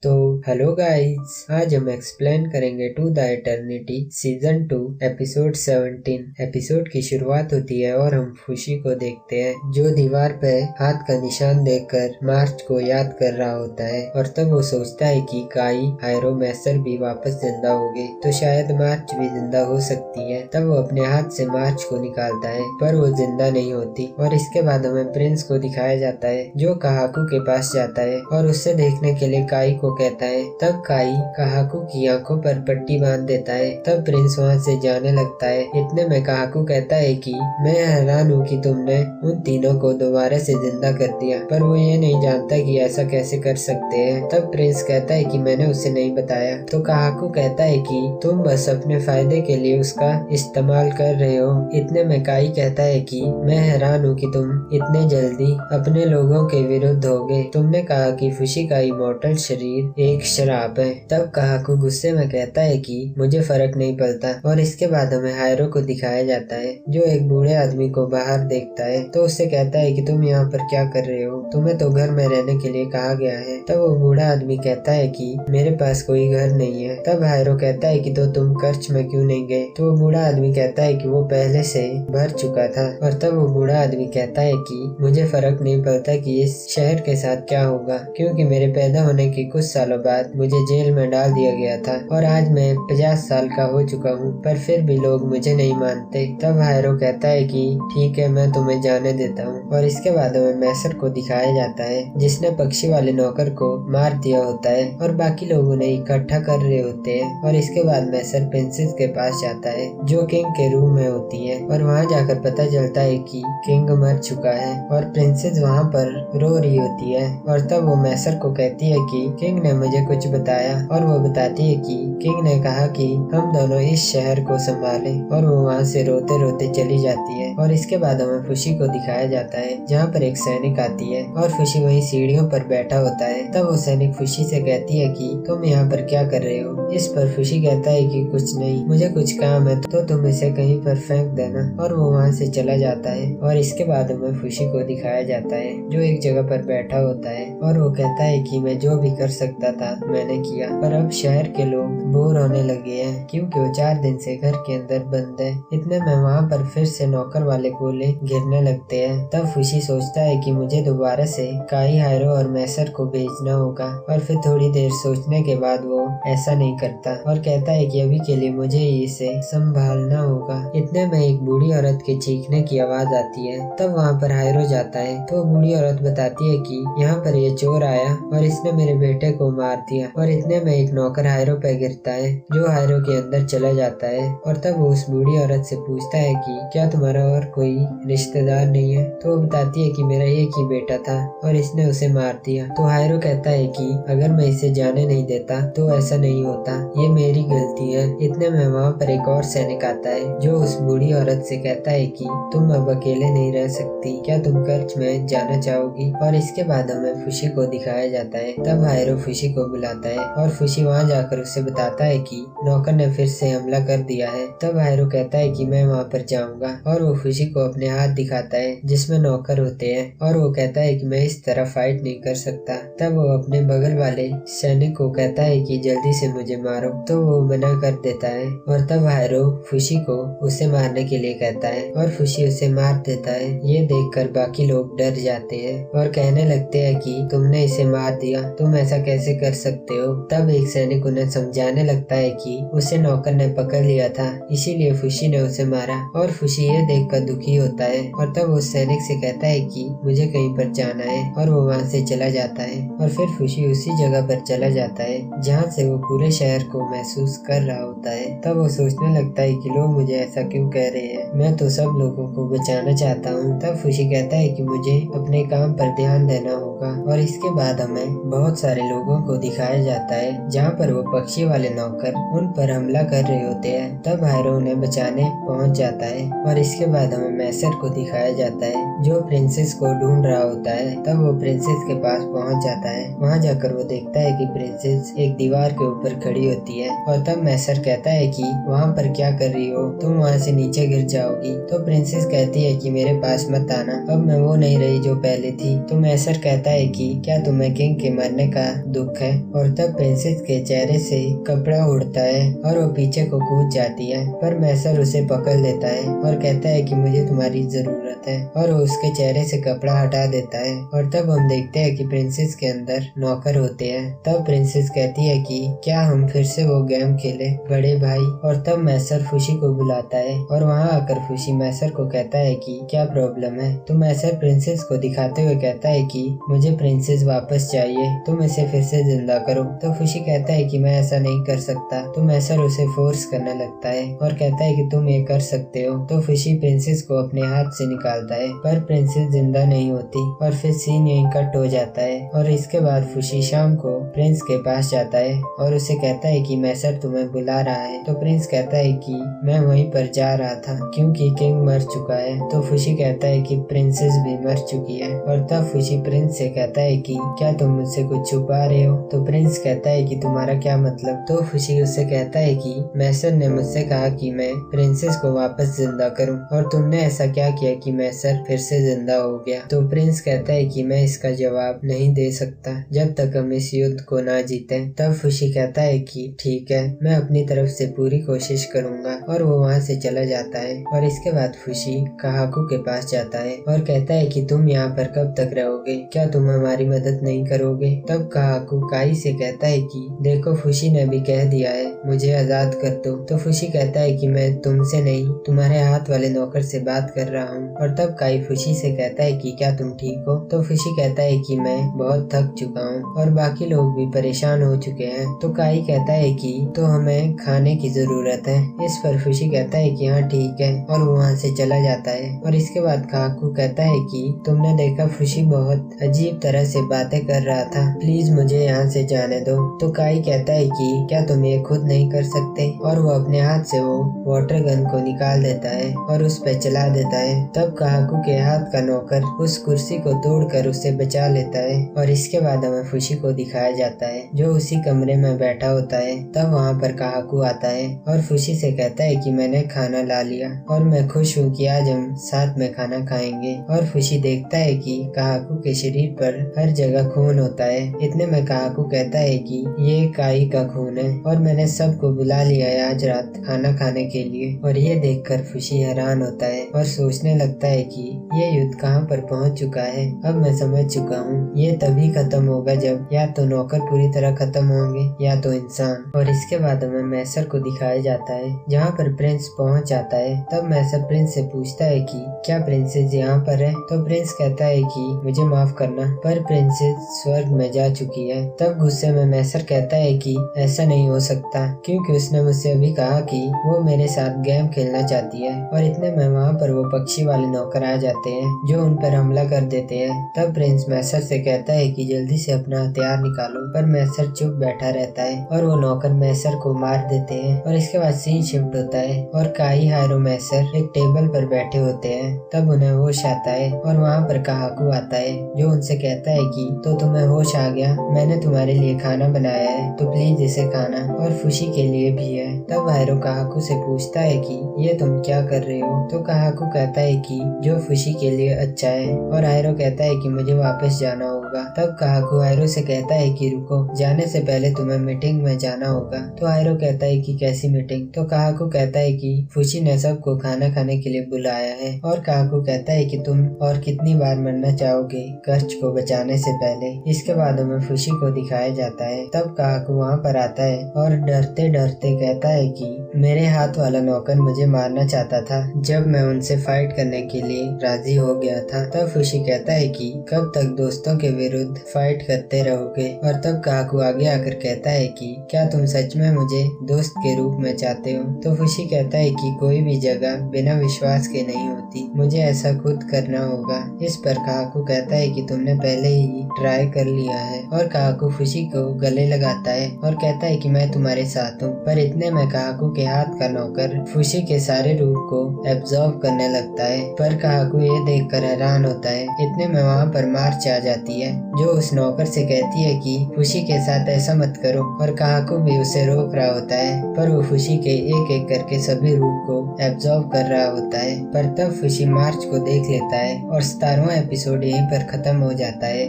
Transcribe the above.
तो hello guys, आज हम एक्सप्लेन करेंगे to the eternity season 2 episode 17। Episode की शुरुआत होती है और हम फुशी को देखते हैं जो दीवार पे हाथ का निशान देखकर मार्च को याद कर रहा होता है। और तब वो सोचता है कि काई, हायरो, मैसर भी वापस जिंदा हो गए तो शायद मार्च भी जिंदा हो सकती है। तब वो अपने हाथ से मार्च को निकालता है पर वो जिंदा नहीं होती। और इसके बाद हमें प्रिंस को दिखाया जाता है जो काहाकू के पास जाता है और उससे देखने के लिए काई को कहता है। तब काई काहाकू की आंखों पर पट्टी बांध देता है। तब प्रिंस वहाँ से जाने लगता है। इतने में काहाकू कहता है कि मैं हैरान हूँ कि तुमने उन तीनों को दोबारा से जिंदा कर दिया, पर वो ये नहीं जानता कि ऐसा कैसे कर सकते हैं। तब प्रिंस कहता है कि मैंने उसे नहीं बताया। तो काहाकू कहता है कि तुम बस अपने फायदे के लिए उसका इस्तेमाल कर रहे हो। इतने में काई कहता है कि मैं हैरान हूँ कि तुम इतने जल्दी अपने लोगों के विरुद्ध हो गए। तुमने कहा कि फुशी का इमोर्टल शरीर एक शराब है। तब काहाकू गुस्से में कहता है कि मुझे फर्क नहीं पड़ता। और इसके बाद हमें हायरो को दिखाया जाता है जो एक बूढ़े आदमी को बाहर देखता है। तो उससे कहता है कि तुम यहाँ पर क्या कर रहे हो, तुम्हें तो घर में रहने के लिए कहा गया है। तब वो बूढ़ा आदमी कहता है कि मेरे पास कोई घर नहीं है। तब हायरो कहता है कि तो तुम चर्च में क्यों नहीं गए। तो वो बूढ़ा आदमी कहता है कि वो पहले से भर चुका था। और तब वो बूढ़ा आदमी कहता है कि मुझे फर्क नहीं पड़ता कि इस शहर के साथ क्या होगा, क्योंकि मेरे पैदा होने के कुछ सालों बाद मुझे जेल में डाल दिया गया था और आज मैं 50 साल का हो चुका हूँ, पर फिर भी लोग मुझे नहीं मानते। तब हायरो कहता है कि ठीक है, मैं तुम्हें जाने देता हूँ। और इसके बाद हमें मैसर को दिखाया जाता है जिसने पक्षी वाले नौकर को मार दिया होता है और बाकी लोग उन्हें इकट्ठा कर रहे होते हैं। और इसके बाद मैसर प्रिंसेस के पास जाता है जो किंग के रूम में होती है और वहाँ जाकर पता चलता है कि किंग मर चुका है और प्रिंसेस वहाँ पर रो रही होती है। और तब वो मैसर को कहती है कि किंग ने मुझे कुछ बताया। और वो बताती है कि किंग ने कहा कि हम दोनों इस शहर को संभाले। और वो वहाँ से रोते रोते चली जाती है। और इसके बाद हमें फुशी को दिखाया जाता है जहाँ पर एक सैनिक आती है और फुशी वही सीढ़ियों पर बैठा होता है। तब वो सैनिक फुशी से कहती है कि तुम यहाँ पर क्या कर रहे हो। इस पर फुशी कहता है कि कुछ नहीं, मुझे कुछ काम है तो तुम इसे कहीं पर फेंक देना। और वो वहाँ से चला जाता है। और इसके बाद हमें फुशी को दिखाया जाता है जो एक जगह पर बैठा होता है और वो कहता है कि मैं जो भी कर सकता था मैंने किया, पर अब शहर के लोग बोर होने लगे हैं क्योंकि वो 4 दिन से घर के अंदर बंद है। इतने में वहाँ पर फिर से नौकर वाले गोले गिरने लगते हैं। तब फुशी सोचता है कि मुझे दोबारा से काई, हायरो और मैसर को भेजना होगा। और फिर थोड़ी देर सोचने के बाद वो ऐसा नहीं करता और कहता है कि अभी के लिए मुझे इसे संभालना होगा। इतने में एक बूढ़ी औरत के चीखने की आवाज आती है। तब वहाँ पर हायरो जाता है तो बूढ़ी औरत बताती है कि यहाँ पर ये चोर आया और इसने मेरे बेटे को मार दिया। और इतने में एक नौकर हायरो पे गिरता है जो हायरो के अंदर चला जाता है। और तब वो उस बूढ़ी औरत से पूछता है कि क्या तुम्हारा और कोई रिश्तेदार नहीं है। तो वो बताती है कि मेरा एक ही बेटा था और इसने उसे मार दिया। तो हायरो कहता है कि अगर मैं इसे जाने नहीं देता तो ऐसा नहीं होता, ये मेरी गलती है। इतने में वहाँ पर एक और सैनिक आता है जो उस बूढ़ी औरत से कहता है कि तुम अब अकेले नहीं रह सकती, क्या तुम चर्च में जाना चाहोगी। और इसके बाद हमें फुशी को दिखाया जाता है। तब हायरो फुशी को बुलाता है और फुशी वहाँ जाकर उसे बताता है कि नौकर ने फिर से हमला कर दिया है। तब हायरो कहता है कि मैं वहाँ पर जाऊंगा और वो फुशी को अपने हाथ दिखाता है जिसमें नौकर होते हैं और वो कहता है कि मैं इस तरह फाइट नहीं कर सकता। तब वो अपने बगल वाले सैनिक को कहता है कि जल्दी से मुझे मारो, तो वो मना कर देता है। और तब हायरो फुशी को उसे मारने के लिए कहता है और फुशी उसे मार देता है। ये देखकर बाकी लोग डर जाते हैं और कहने लगते हैं कि तुमने इसे मार दिया, तुम ऐसा कैसे कर सकते हो। तब एक सैनिक उन्हें समझाने लगता है कि उसे नौकर ने पकड़ लिया था, इसीलिए फुशी ने उसे मारा। और फुशी ये देखकर दुखी होता है और तब उस सैनिक से कहता है कि मुझे कहीं पर जाना है और वो वहाँ से चला जाता है। और फिर फुशी उसी जगह पर चला जाता है जहाँ से वो पूरे शहर को महसूस कर रहा होता है। तब वो सोचने लगता है कि लोग मुझे ऐसा क्यों कह रहे हैं, मैं तो सब लोगों को बचाना चाहता हूँ। तब फुशी कहता है कि मुझे अपने काम पर ध्यान देना होगा। और इसके बाद हमें बहुत सारे लोगों को दिखाया जाता है जहाँ पर वो पक्षी वाले नौकर उन पर हमला कर रहे होते हैं। तब हायरो उन्हें बचाने पहुँच जाता है। और इसके बाद हमें मैसर को दिखाया जाता है जो प्रिंसेस को ढूंढ रहा होता है। तब वो प्रिंसेस के पास पहुँच जाता है। वहाँ जाकर वो देखता है कि प्रिंसेस एक दीवार के ऊपर खड़ी होती है। और तब मैसर कहता है कि वहाँ पर क्या कर रही हो, तुम वहाँ से नीचे गिर जाओगी। तो प्रिंसेस कहती है कि मेरे पास मत आना, अब मैं वो नहीं रही जो पहले थी। तो मैसर कहता है कि क्या तुम्हें किंग के मरने का दुख है। है और तब प्रिंसेस के चेहरे से कपड़ा उड़ता है और वो पीछे को कूद जाती है, पर मैसर उसे पकड़ लेता है और कहता है कि मुझे तुम्हारी जरूरत है, और वो उसके चेहरे से कपड़ा हटा देता है। और तब हम देखते हैं कि प्रिंसेस के अंदर नौकर होते हैं। तब प्रिंसेस कहती है कि क्या हम फिर से वो गेम खेले बड़े भाई। और तब मैसर खुशी को बुलाता है और वहाँ आकर खुशी मैसर को कहता है कि क्या प्रॉब्लम है। तो मैसर प्रिंसेस को दिखाते हुए कहता है कि मुझे प्रिंसेस वापस चाहिए, तुम इसे फिर से जिंदा करो। तो खुशी कहता है कि मैं ऐसा नहीं कर सकता। तो मैसर उसे फोर्स करने लगता है और कहता है कि तुम ये कर सकते हो। तो खुशी प्रिंसेस को अपने हाथ से निकालता है, पर प्रिंसेस जिंदा नहीं होती और फिर सीन यहीं कट हो जाता है। और इसके बाद खुशी शाम को प्रिंस के पास जाता है और उसे कहता है कि मैसर तुम्हें बुला रहा है। तो प्रिंस कहता है कि मैं वहीं पर जा रहा था क्योंकि किंग मर चुका है। तो खुशी कहता है कि प्रिंसेस भी मर चुकी है। और तब खुशी प्रिंस से कहता है कि क्या तुम मुझसे कुछ छुपा रहे हो। तो प्रिंस कहता है कि तुम्हारा क्या मतलब। तो खुशी उससे कहता है कि मैसर ने मुझसे कहा कि मैं प्रिंसेस को वापस जिंदा करूं, और तुमने ऐसा क्या किया कि मैसर फिर से जिंदा हो गया। तो प्रिंस कहता है कि मैं इसका जवाब नहीं दे सकता जब तक हम इस युद्ध को ना जीते। तब खुशी कहता है कि ठीक है, मैं अपनी तरफ से पूरी कोशिश करूंगा, और वो वहाँ से चला जाता है। और इसके बाद खुशी काहाकू के पास जाता है और कहता है कि तुम यहाँ पर कब तक रहोगे, क्या तुम हमारी मदद नहीं करोगे। तब काहाकू काई से कहता है कि देखो खुशी ने भी कह दिया है मुझे आजाद कर दो। तो खुशी कहता है कि मैं तुमसे नहीं तुम्हारे हाथ वाले नौकर से बात कर रहा हूँ। और तब काई खुशी से कहता है कि क्या तुम ठीक हो। तो खुशी कहता है कि मैं बहुत थक चुका हूँ और बाकी लोग भी परेशान हो चुके हैं। तो काई कहता है कि तो हमें खाने की जरूरत है। इस पर खुशी कहता है कि हाँ ठीक है, और वो वहाँ से चला जाता है। और इसके बाद काकू कहता है कि तुमने देखा खुशी बहुत अजीब तरह से बातें कर रहा था, प्लीज मुझे यहाँ से जाने दो। तो काई कहता है कि क्या तुम ये खुद नहीं कर सकते, और वो अपने हाथ से वो वाटर गन को निकाल देता है और उस पे चला देता है। तब काकू के हाथ का नौकर उस कुर्सी को तोड़कर उसे बचा लेता है। और इसके बाद हमें खुशी को दिखाया जाता है जो उसी कमरे में बैठा होता है। तब वहाँ पर काकू आता है और खुशी से कहता है कि मैंने खाना ला लिया और मैं खुश हूँ कि आज हम साथ में खाना खाएंगे। और खुशी देखता है कि काकू के शरीर पर हर जगह खून होता है। इतने में काकू कहता है कि ये काई का खून है और मैंने सबको बुला लिया है आज रात खाना खाने के लिए। और ये देखकर खुशी हैरान होता है और सोचने लगता है कि ये युद्ध कहाँ पर पहुँच चुका है। अब मैं समझ चुका हूँ, ये तभी खत्म होगा जब या तो नौकर पूरी तरह खत्म होंगे या तो इंसान। और इसके बाद हमें मैसर को दिखाया जाता है जहाँ पर प्रिंस पहुँच जाता है। तब मैसर प्रिंस से पूछता है कि क्या प्रिंसेस यहाँ पर है। तो प्रिंस कहता है कि मुझे माफ करना, पर प्रिंसेस स्वर्ग में जा चुकी है। तब गुस्से में मैसर कहता है कि ऐसा नहीं हो सकता क्योंकि उसने मुझसे अभी कहा कि वो मेरे साथ गेम खेलना चाहती है। और इतने में वहाँ पर वो पक्षी वाले नौकर आ जाते हैं जो उन पर हमला कर देते हैं। तब प्रिंस मैसर से कहता है कि जल्दी से अपना हथियार निकालो, पर मैसर चुप बैठा रहता है और वो नौकर मैसर को मार देते हैं। और इसके बाद सीन शिफ्ट होता है और काई, हायरो, मैसर एक टेबल पर बैठे होते हैं। तब उन्हें होश आता है और वहाँ पर काहाकू आता है जो उनसे कहता है कि तो तुम्हें होश आ गया, मैंने तुम्हारे लिए खाना बनाया है तो प्लीज इसे खाना, और खुशी के लिए भी है। तब हायरो काहाकू से पूछता है कि ये तुम क्या कर रहे हो। तो काहाकू कहता है कि जो खुशी के लिए अच्छा है, और हायरो कहता है कि मुझे वापस जाना होगा। तब काहाकू हायरो से कहता है कि रुको, जाने से पहले तुम्हें मीटिंग में जाना होगा। तो हायरो कहता है कि कैसी मीटिंग। तो काहाकू कहता है कि खुशी ने सबको खाना खाने के लिए बुलाया है। और काहाकू कहता है कि तुम और कितनी बार मरना चाहोगे कर्ज को बचाने से पहले। इसके बाद हमें खुशी को दिखाया जाता है। तब काहाकू वहाँ पर आता है और डरते डरते कहता है कि मेरे हाथ वाला नौकर मुझे मारना चाहता था जब मैं उनसे फाइट करने के लिए राजी हो गया था। तब खुशी कहता है कि कब तक दोस्तों के विरुद्ध फाइट करते रहोगे। और तब काहाकू आगे आकर कहता है कि क्या तुम सच में मुझे दोस्त के रूप में चाहते हो। तो खुशी कहता है कि कोई भी जगह बिना विश्वास के नहीं होती, मुझे ऐसा खुद करना होगा। इस पर काहाकू कहता है कि तुमने पहले ही ट्राई कर लिया है। और काहाकू खुशी को गले लगाता है और कहता है कि मैं तुम्हारे साथ हूँ। पर इतने में काहाकू के हाथ का नौकर खुशी के सारे रूप को एब्जॉर्ब करने लगता है। पर काहाकू ये देखकर हैरान होता है। इतने में वहाँ पर मार्च आ जाती है जो उस नौकर से कहती है कि खुशी के साथ ऐसा मत करो। और काहाकू भी उसे रोक रहा होता है, पर वो खुशी के एक एक करके सभी रूप को एब्जॉर्ब कर रहा होता है। पर तब खुशी मार्च को देख लेता है और 17वां एपिसोड यहीं पर खत्म हो जाता है।